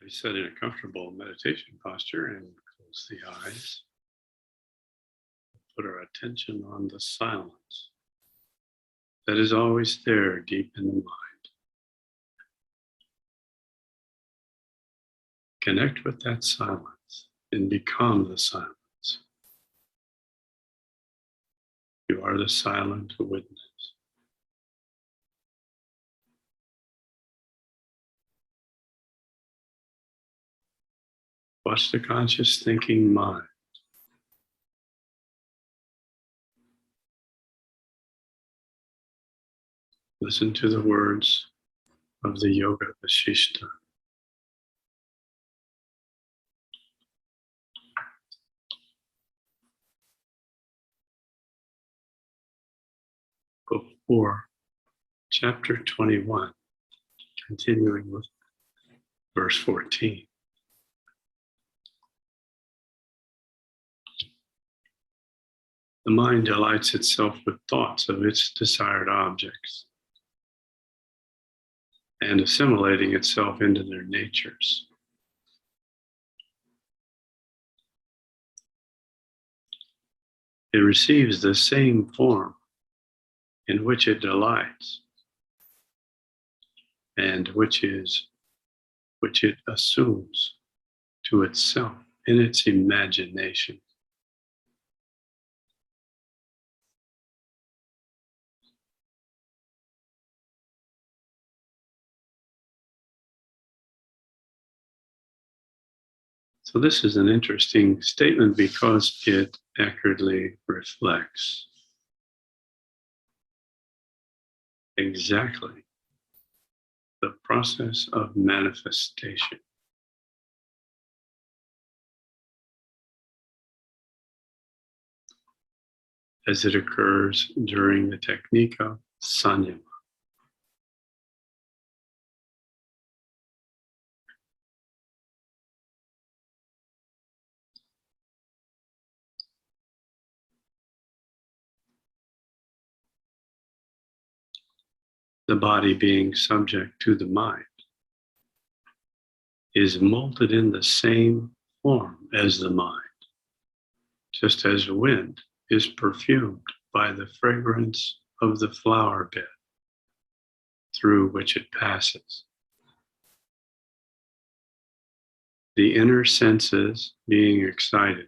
We sit in a comfortable meditation posture and close the eyes. Put our attention on the silence that is always there deep in the mind. Connect with that silence and become the silence. You are the silent witness. Watch the conscious thinking mind. Listen to the words of the Yoga Vasishta. Book 4, Chapter 21, continuing with verse 14. The mind delights itself with thoughts of its desired objects and assimilating itself into their natures. It receives the same form in which it delights and which it assumes to itself in its imagination. So this is an interesting statement because it accurately reflects exactly the process of manifestation. As it occurs during the technique of sanyama. The body being subject to the mind is molded in the same form as the mind, just as wind is perfumed by the fragrance of the flower bed through which it passes. The inner senses, being excited,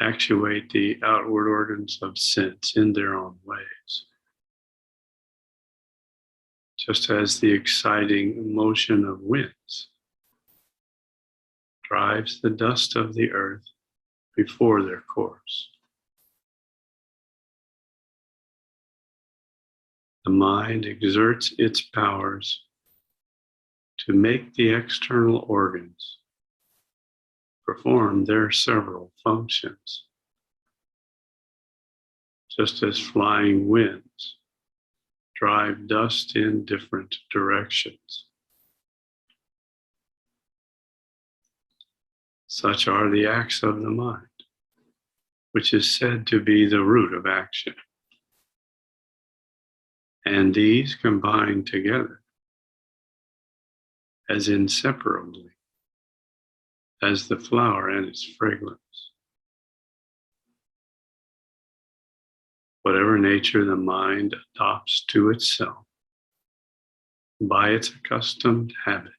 actuate the outward organs of sense in their own ways. Just as the exciting motion of winds drives the dust of the earth before their course. The mind exerts its powers to make the external organs perform their several functions, just as flying winds drive dust in different directions. Such are the acts of the mind, which is said to be the root of action. And these combine together as inseparably as the flower and its fragrance. Whatever nature the mind adopts to itself by its accustomed habit,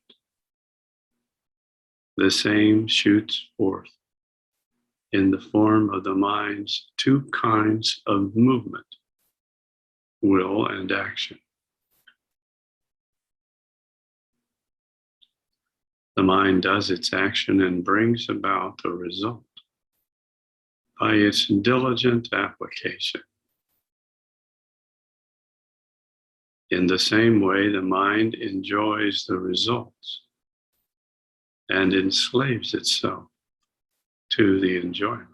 the same shoots forth in the form of the mind's two kinds of movement, will and action. The mind does its action and brings about the result by its diligent application. In the same way, the mind enjoys the results and enslaves itself to the enjoyment.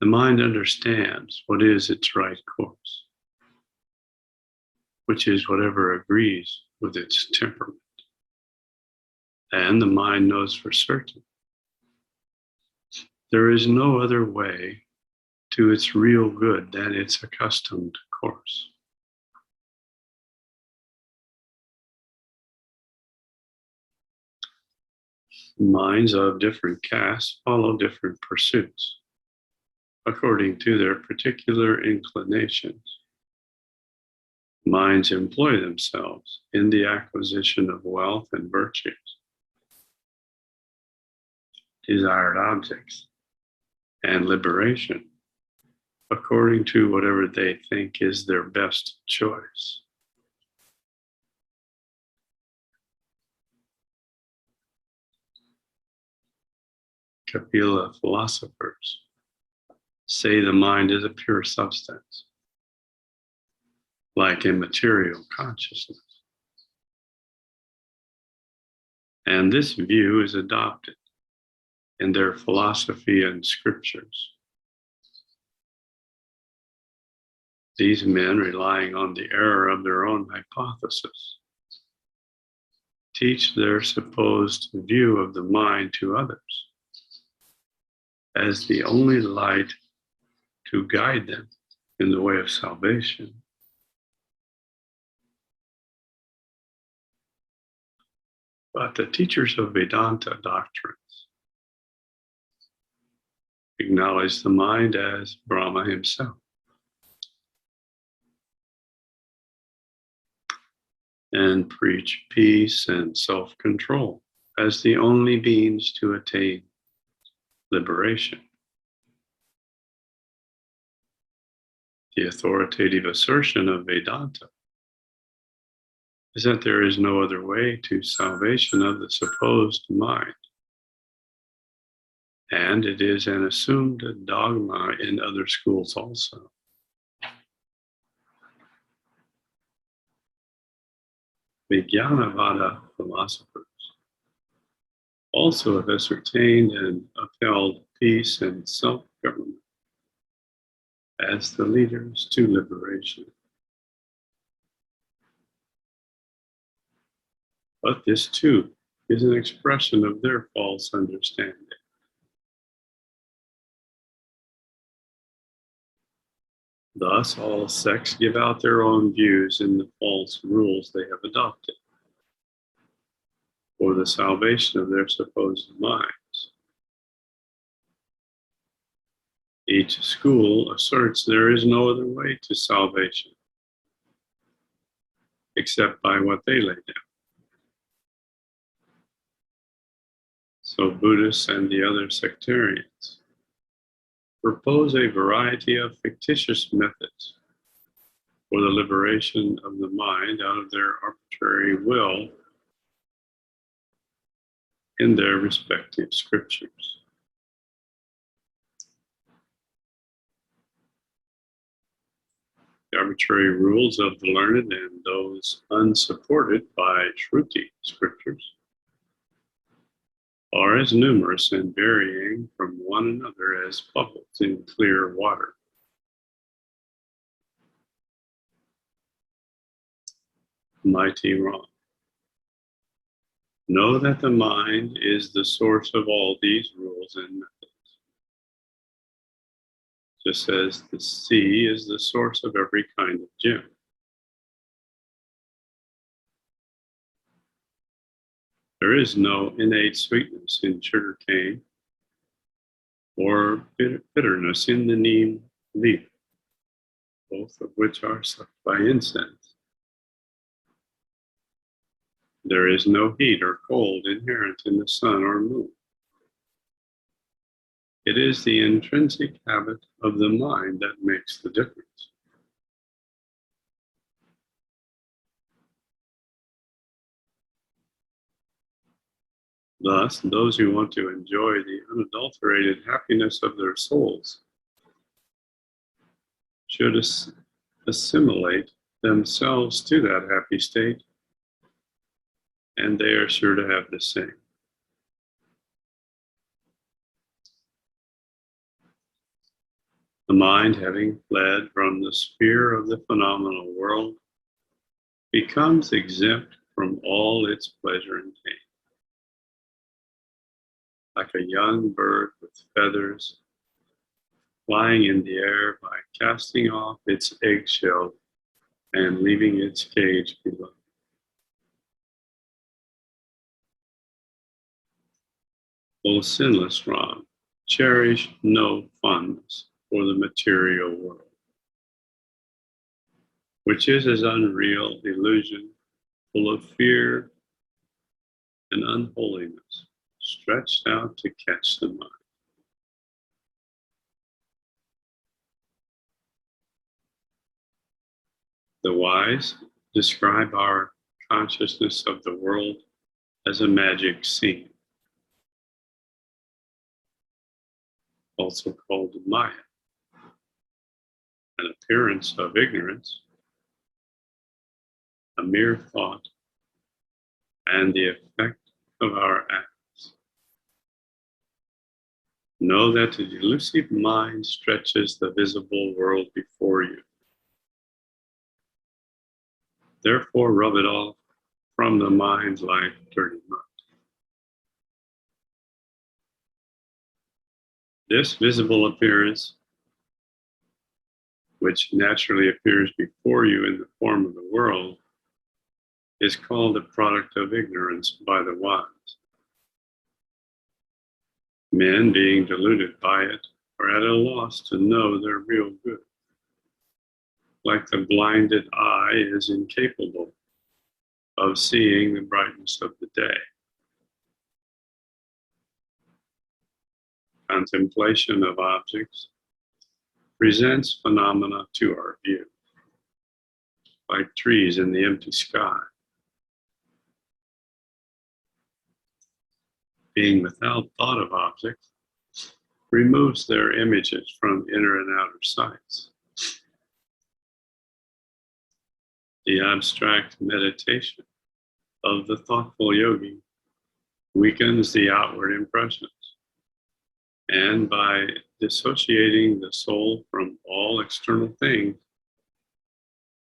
The mind understands what is its right course, which is whatever agrees with its temperament. And the mind knows for certain there is no other way to its real good than its accustomed course. Minds of different castes follow different pursuits according to their particular inclinations. Minds employ themselves in the acquisition of wealth and virtues, desired objects, and liberation according to whatever they think is their best choice. Kapila philosophers say the mind is a pure substance, like immaterial consciousness. And this view is adopted in their philosophy and scriptures. These men, relying on the error of their own hypothesis, teach their supposed view of the mind to others as the only light to guide them in the way of salvation. But the teachers of Vedanta doctrines acknowledge the mind as Brahma himself and preach peace and self-control as the only means to attain liberation. The authoritative assertion of Vedanta is that there is no other way to salvation of the supposed mind. And it is an assumed dogma in other schools also. Vijnanavada philosophers also have ascertained and upheld peace and self-government as the leaders to liberation. But this too is an expression of their false understanding. Thus, all sects give out their own views in the false rules they have adopted for the salvation of their supposed minds. Each school asserts there is no other way to salvation except by what they lay down. So Buddhists and the other sectarians propose a variety of fictitious methods for the liberation of the mind out of their arbitrary will in their respective scriptures. The arbitrary rules of the learned and those unsupported by Shruti scriptures are as numerous and varying from one another as bubbles in clear water. Mighty wrong. Know that the mind is the source of all these rules and methods, just as the sea is the source of every kind of gem. There is no innate sweetness in sugarcane or bitterness in the neem leaf, both of which are sucked by incense. There is no heat or cold inherent in the sun or moon. It is the intrinsic habit of the mind that makes the difference. Thus, those who want to enjoy the unadulterated happiness of their souls should assimilate themselves to that happy state, and they are sure to have the same. The mind, having fled from the sphere of the phenomenal world, becomes exempt from all its pleasure and pain. Like a young bird with feathers flying in the air by casting off its eggshell and leaving its cage below. O sinless Ram, cherish no fondness for the material world, which is as unreal illusion, full of fear and unholiness, stretched out to catch the mind. The wise describe our consciousness of the world as a magic scene, also called Maya, an appearance of ignorance, a mere thought, and the effect of our acts. Know that the delusive mind stretches the visible world before you. Therefore, rub it off from the mind like dirty mud. This visible appearance, which naturally appears before you in the form of the world, is called the product of ignorance by the wise. Men, being deluded by it, are at a loss to know their real good. Like the blinded eye is incapable of seeing the brightness of the day. Contemplation of objects presents phenomena to our view, like trees in the empty sky. Being without thought of objects removes their images from inner and outer sights. The abstract meditation of the thoughtful yogi weakens the outward impressions, and by dissociating the soul from all external things,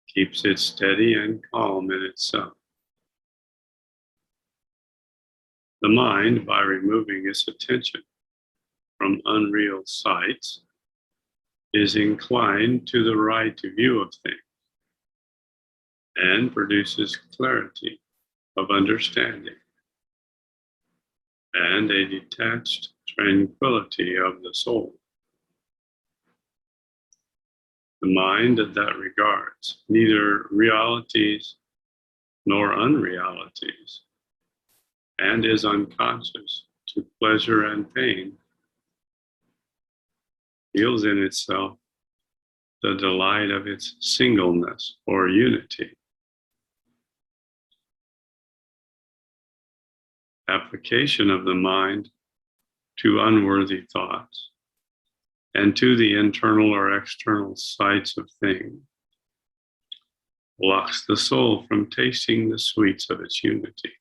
keeps it steady and calm in itself. The mind, by removing its attention from unreal sights, is inclined to the right view of things and produces clarity of understanding and a detached tranquility of the soul. The mind that regards neither realities nor unrealities and is unconscious to pleasure and pain feels in itself the delight of its singleness or unity. Application of the mind to unworthy thoughts and to the internal or external sights of things blocks the soul from tasting the sweets of its unity.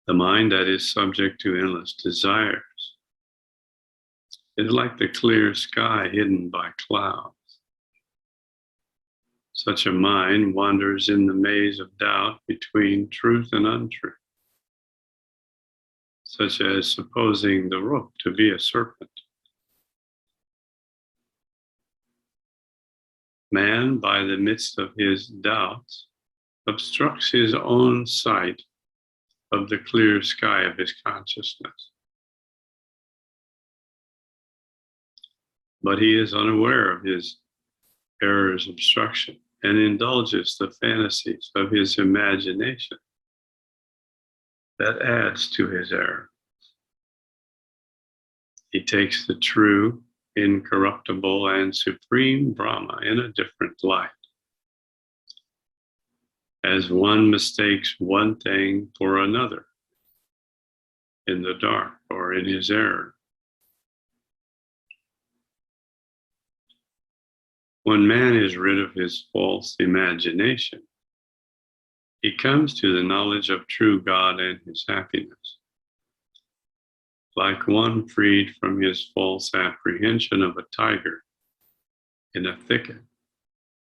The mind that is subject to endless desires is like the clear sky hidden by clouds. Such a mind wanders in the maze of doubt between truth and untruth, such as supposing the rope to be a serpent. Man, by the midst of his doubts, obstructs his own sight of the clear sky of his consciousness. But he is unaware of his error's obstruction and indulges the fantasies of his imagination that adds to his error. He takes the true, incorruptible, and supreme Brahma in a different light. As one mistakes one thing for another in the dark or in his error. When man is rid of his false imagination, he comes to the knowledge of true God and his happiness. Like one freed from his false apprehension of a tiger in a thicket,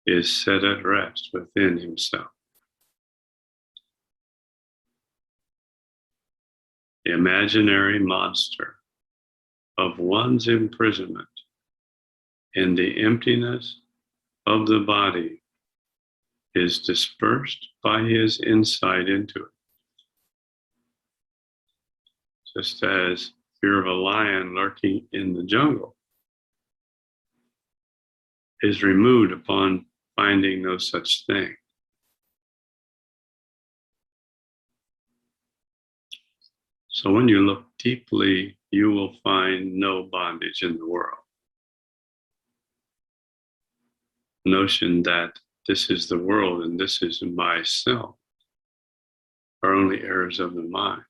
is set at rest within himself. The imaginary monster of one's imprisonment in the emptiness of the body is dispersed by his insight into it. Just as fear of a lion lurking in the jungle is removed upon finding no such thing. So when you look deeply, you will find no bondage in the world. Notion that this is the world and this is myself are only errors of the mind.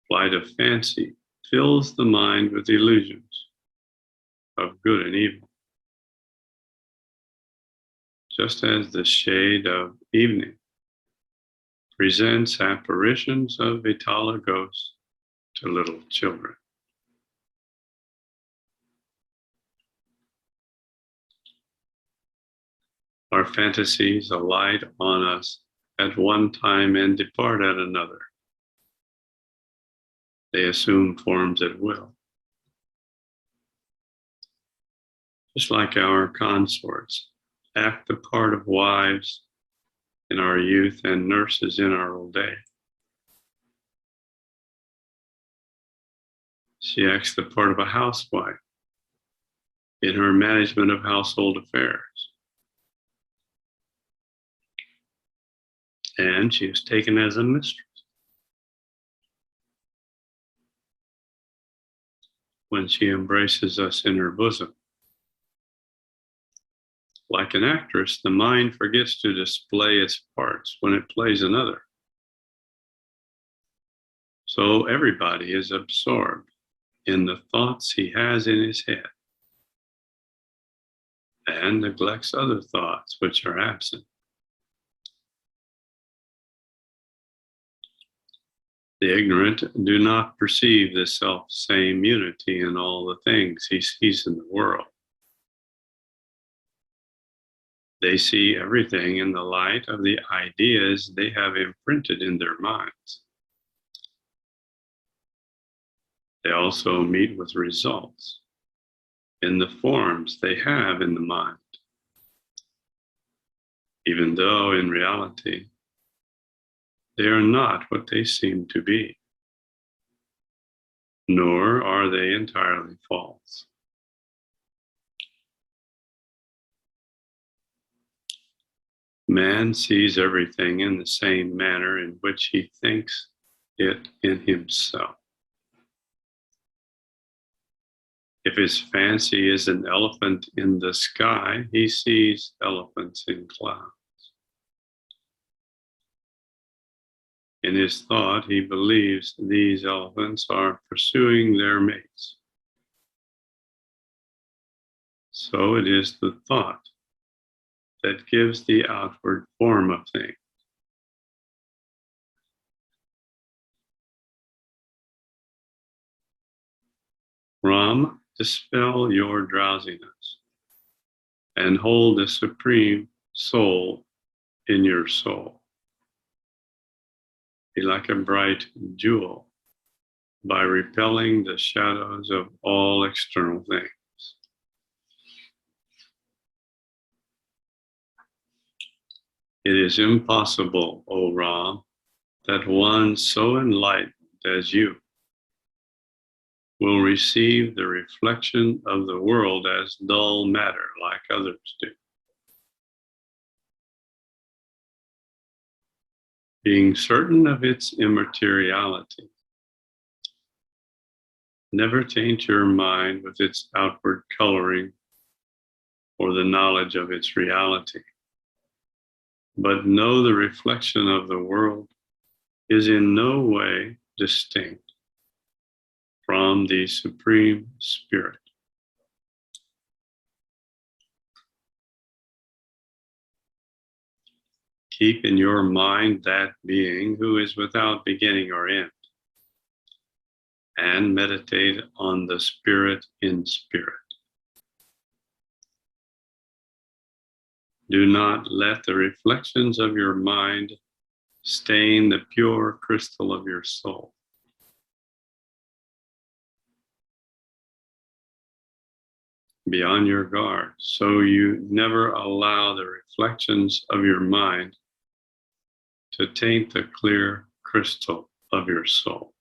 Flight of fancy fills the mind with illusions of good and evil. Just as the shade of evening presents apparitions of Vitala ghosts to little children. Our fantasies alight on us at one time and depart at another. They assume forms at will. Just like our consorts act the part of wives in our youth and nurses in our old age. She acts the part of a housewife in her management of household affairs. And she is taken as a mistress when she embraces us in her bosom. Like an actress, the mind forgets to display its parts when it plays another. So everybody is absorbed in the thoughts he has in his head and neglects other thoughts which are absent. The ignorant do not perceive the self-same unity in all the things he sees in the world. They see everything in the light of the ideas they have imprinted in their minds. They also meet with results in the forms they have in the mind, even though in reality they are not what they seem to be, nor are they entirely false. Man sees everything in the same manner in which he thinks it in himself. If his fancy is an elephant in the sky, he sees elephants in clouds. In his thought, he believes these elephants are pursuing their mates. So it is the thought that gives the outward form of things. Ram, dispel your drowsiness and hold the supreme soul in your soul. Be like a bright jewel by repelling the shadows of all external things. It is impossible, O Ram, that one so enlightened as you will receive the reflection of the world as dull matter like others do. Being certain of its immateriality, never taint your mind with its outward coloring or the knowledge of its reality, but know the reflection of the world is in no way distinct from the Supreme Spirit. Keep in your mind that being who is without beginning or end, and meditate on the Spirit in spirit. Do not let the reflections of your mind stain the pure crystal of your soul. Be on your guard, so you never allow the reflections of your mind to taint the clear crystal of your soul.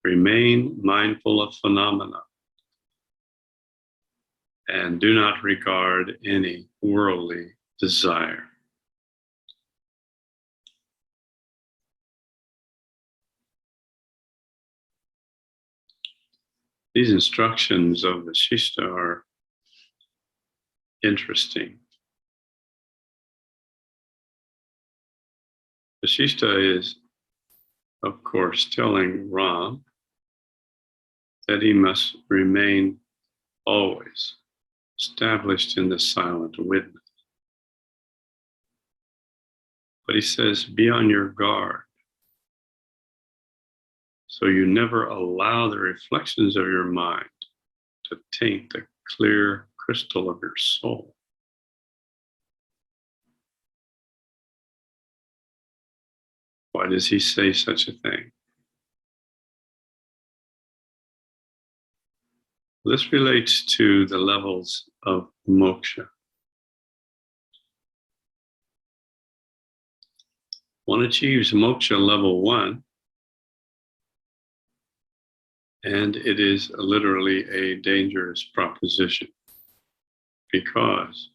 Remain mindful of phenomena and do not regard any worldly desire. These instructions of the Shista are interesting. The Shista is, of course, telling Ram that he must remain always established in the silent witness. But he says, be on your guard, so you never allow the reflections of your mind to taint the clear crystal of your soul. Why does he say such a thing? This relates to the levels of moksha. One achieves moksha level 1, and it is literally a dangerous proposition because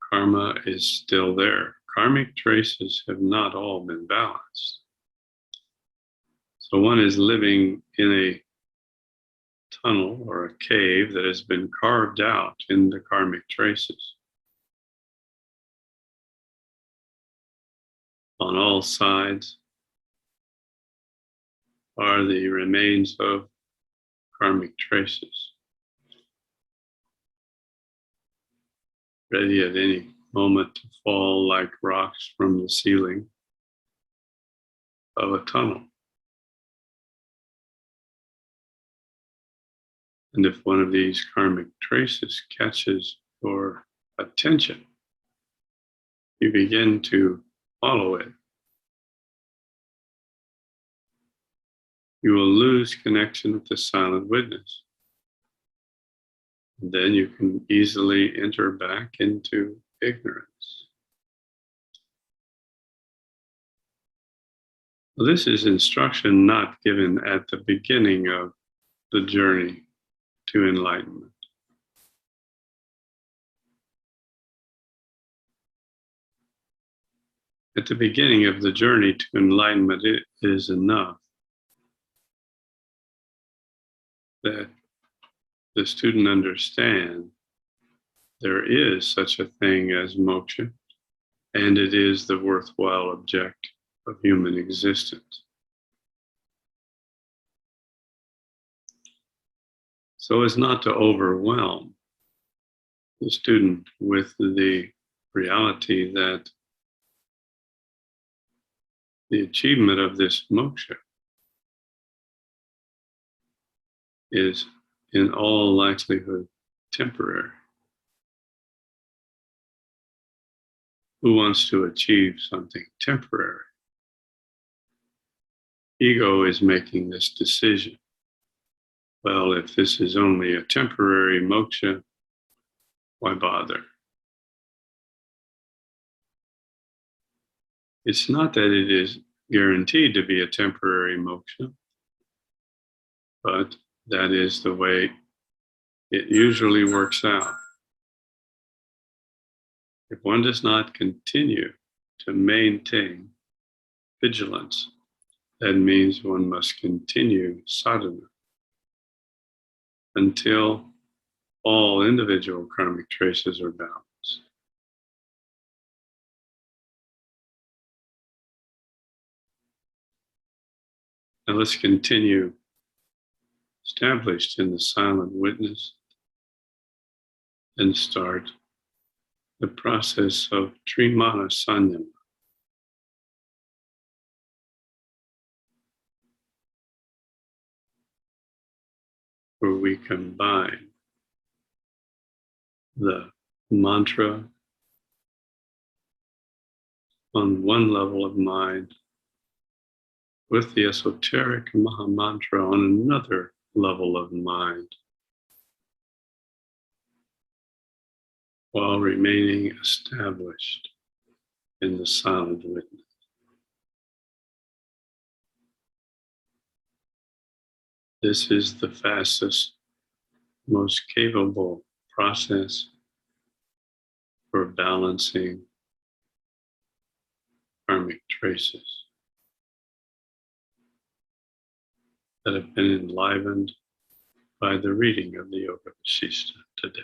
karma is still there. Karmic traces have not all been balanced. So one is living in a tunnel or a cave that has been carved out in the karmic traces. On all sides are the remains of karmic traces, ready at any moment to fall like rocks from the ceiling of a tunnel. And if one of these karmic traces catches your attention, you begin to follow it. You will lose connection with the silent witness. And then you can easily enter back into ignorance. Well, this is instruction not given at the beginning of the journey to enlightenment. At the beginning of the journey to enlightenment, it is enough that the student understand there is such a thing as moksha, and it is the worthwhile object of human existence. So as not to overwhelm the student with the reality that the achievement of this moksha is in all likelihood temporary. Who wants to achieve something temporary? Ego is making this decision. Well, if this is only a temporary moksha, why bother? It's not that it is guaranteed to be a temporary moksha, but that is the way it usually works out. If one does not continue to maintain vigilance, that means one must continue sadhana until all individual karmic traces are balanced. Now let's continue. Established in the silent witness, and start the process of Trimana Sanyama. Where we combine the mantra on one level of mind with the esoteric Maha Mantra on another level of mind, while remaining established in the silent witness. This is the fastest, most capable process for balancing karmic traces that have been enlivened by the reading of the Yoga Vasishtha today.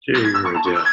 Jay Rodell.